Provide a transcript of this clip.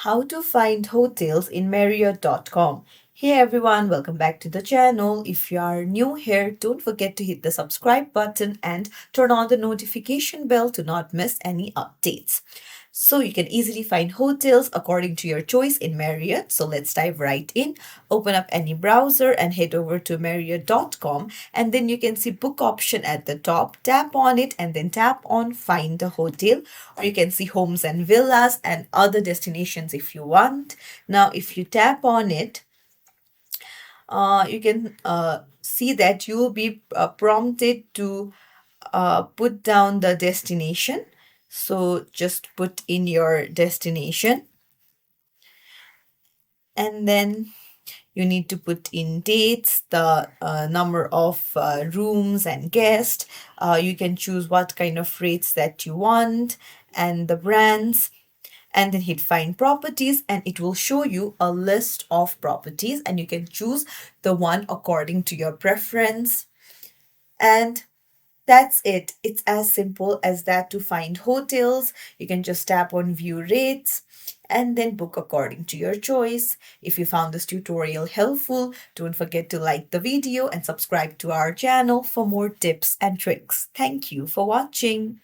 How to find hotels in Marriott.com. Hey everyone, welcome back to the channel. If you are new here, don't forget to hit the subscribe button and turn on the notification bell to not miss any updates. So you can easily find hotels according to your choice in Marriott. So let's dive right in. Open up any browser and head over to Marriott.com, and then you can see book option at the top. Tap on it and then tap on find a hotel, or you can see homes and villas and other destinations if you want. Now if you tap on it, you can see that you will be prompted to put down the destination. So just put in your destination, and then you need to put in dates, the number of rooms and guests. You can choose what kind of rates that you want and the brands, and then hit find properties, and it will show you a list of properties, and you can choose the one according to your preference. And that's it. It's as simple as that to find hotels. You can just tap on view rates and then book according to your choice. If you found this tutorial helpful, don't forget to like the video and subscribe to our channel for more tips and tricks. Thank you for watching.